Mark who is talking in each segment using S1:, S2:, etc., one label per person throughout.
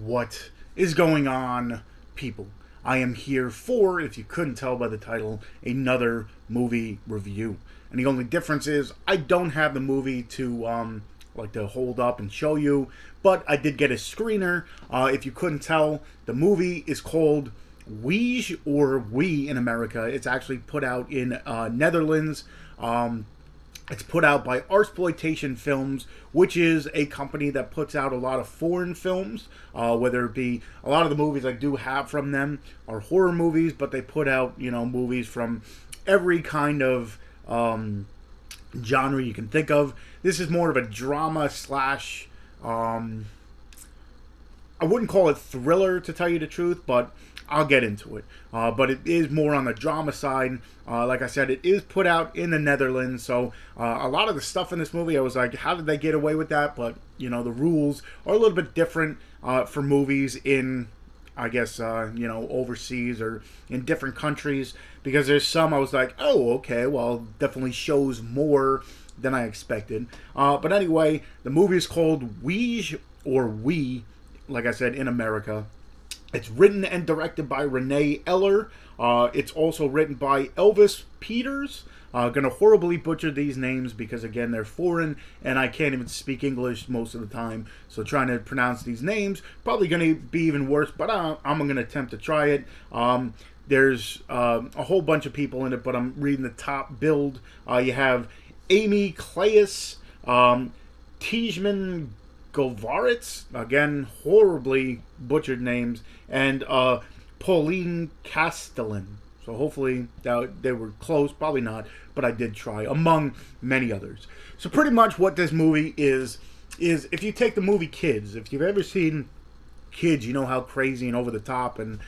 S1: What is going on, people? I am here for, if you couldn't tell by the title, another movie review. And the only difference is I don't have the movie to hold up and show you, but I did get a screener. If you couldn't tell, the movie is called Weege, or We in America. It's actually put out in Netherlands. It's put out by Artsploitation Films, which is a company that puts out a lot of foreign films, whether it be a lot of the movies I do have from them are horror movies, but they put out, movies from every kind of genre you can think of. This is more of a drama slash, I wouldn't call it thriller, to tell you the truth, but I'll get into it. But it is more on the drama side. Like I said, it is put out in the Netherlands, so a lot of the stuff in this movie, I was like, how did they get away with that? But, the rules are a little bit different for movies in, I guess, overseas or in different countries. Because there's some I was like, oh, okay, well, definitely shows more than I expected. But anyway, the movie is called Weege, or We, like I said, in America. It's written and directed by Rene, Eller. It's also written by Elvis, Peeters. Gonna horribly butcher these names because, again, they're foreign and I can't even speak English most of the time. So trying to pronounce these names, probably gonna be even worse, but I'm gonna attempt to try it. There's a whole bunch of people in it, but I'm reading the top build. You have Aimé, Claeys, Tijmen, Govaerts, again, horribly butchered names, and Pauline, Casteleyn. So hopefully they were close, probably not, but I did try, among many others. So pretty much what this movie is if you take the movie Kids, if you've ever seen Kids, you know how crazy and over the top and,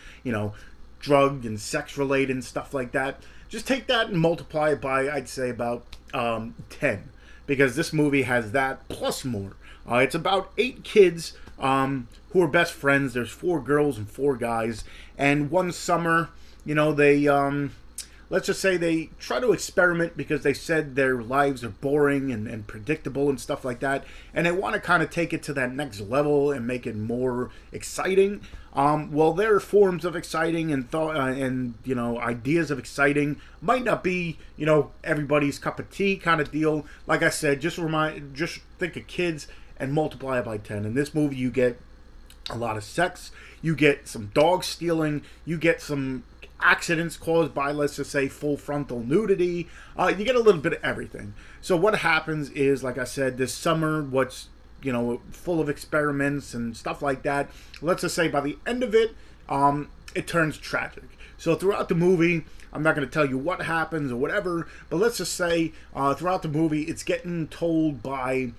S1: drug and sex related and stuff like that. Just take that and multiply it by, I'd say, about 10. Because this movie has that plus more. It's about 8 kids who are best friends. There's 4 girls and 4 guys. And one summer, they, let's just say they try to experiment because they said their lives are boring and predictable and stuff like that. And they want to kind of take it to that next level and make it more exciting. Well, their forms of exciting and thought and ideas of exciting might not be everybody's cup of tea kind of deal. Like I said, just think of kids and multiply it by 10. In this movie, you get a lot of sex, you get some dog stealing, you get some accidents caused by, let's just say, full frontal nudity. You get a little bit of everything. So what happens is, like I said, this summer, what's full of experiments and stuff like that. Let's just say by the end of it, it turns tragic. So throughout the movie, I'm not going to tell you what happens or whatever, but let's just say throughout the movie, it's getting told by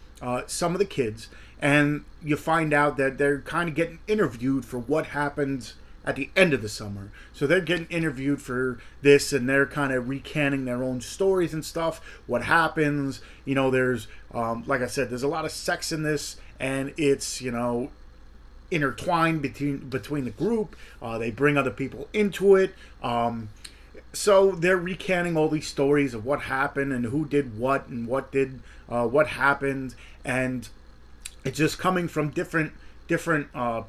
S1: some of the kids, and you find out that they're kind of getting interviewed for what happened at the end of the summer. So they're getting interviewed for this, and they're kind of recanting their own stories and stuff. What happens, there's, like I said, there's a lot of sex in this, and it's, intertwined between the group. They bring other people into it. So they're recanting all these stories of what happened and who did what and what happened, and it's just coming from different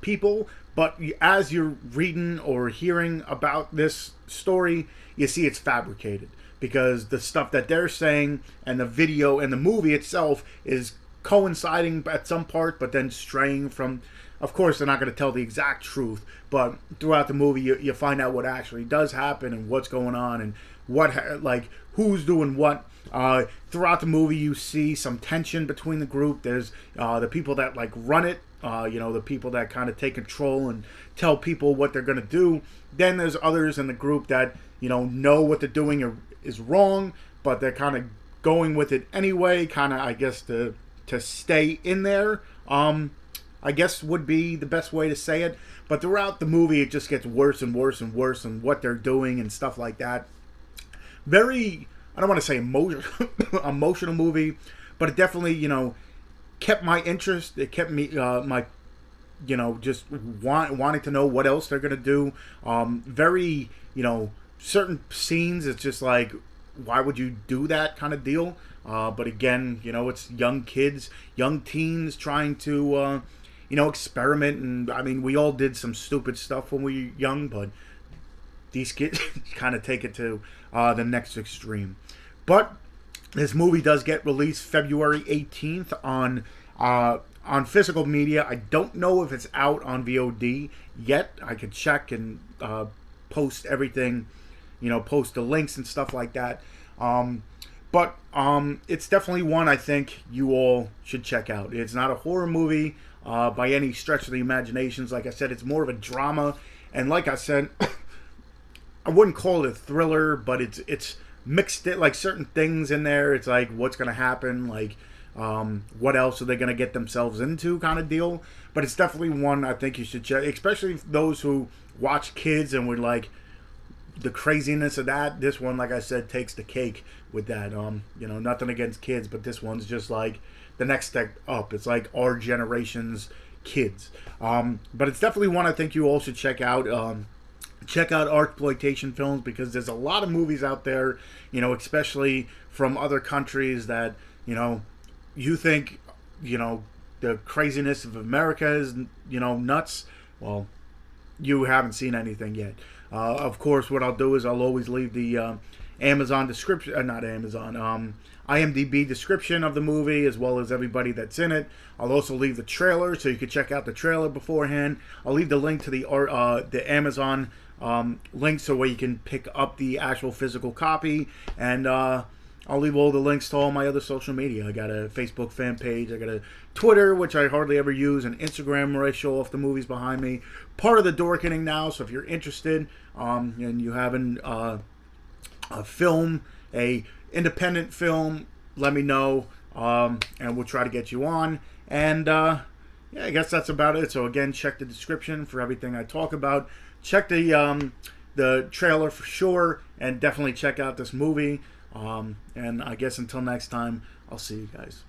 S1: people. But as you're reading or hearing about this story, you see it's fabricated because the stuff that they're saying and the video and the movie itself is coinciding at some part, but then straying from. Of course, they're not going to tell the exact truth, but throughout the movie, you find out what actually does happen and what's going on and who's doing what. Throughout the movie, you see some tension between the group. There's the people that run it, the people that kind of take control and tell people what they're going to do. Then there's others in the group that know what they're doing is wrong, but they're kind of going with it anyway. Kind of, I guess, to stay in there. I guess would be the best way to say it. But throughout the movie, it just gets worse and worse and worse and what they're doing and stuff like that. Very, I don't want to say emotional movie, but it definitely, kept my interest. It kept me, just wanting to know what else they're going to do. Very, certain scenes, it's just like, why would you do that kind of deal? But again, it's young kids, young teens trying to, experiment. And I mean, we all did some stupid stuff when we were young, but these kids kind of take it to the next extreme. But this movie does get released February 18th on physical media. I don't know if it's out on VOD yet. I could check and post everything, post the links and stuff like that. But it's definitely one I think you all should check out. It's not a horror movie by any stretch of the imaginations. Like I said, it's more of a drama. And like I said, I wouldn't call it a thriller, but it's mixed it, like certain things in there. It's like, what's going to happen? Like, what else are they going to get themselves into kind of deal. But it's definitely one I think you should check, especially those who watch kids and were like, the craziness of that. This one, like I said, takes the cake with that. Nothing against kids, but this one's just like the next step up. It's like our generation's kids. But it's definitely one I think you all should check out. Check out Artsploitation films, because there's a lot of movies out there, especially from other countries that, you think, the craziness of America is, nuts. Well, you haven't seen anything yet. Of course, what I'll do is I'll always leave the Amazon description, not Amazon, IMDb description of the movie, as well as everybody that's in it. I'll also leave the trailer, so you can check out the trailer beforehand. I'll leave the link to the Amazon link, so where you can pick up the actual physical copy. And I'll leave all the links to all my other social media. I got a Facebook fan page. I got a Twitter, which I hardly ever use, and Instagram, where I show off the movies behind me. Part of the Dorkening now, so if you're interested and you haven't a film, a independent film, let me know, and we'll try to get you on. And I guess that's about it. So again, check the description for everything I talk about. Check the trailer for sure, and definitely check out this movie. And I guess until next time, I'll see you guys.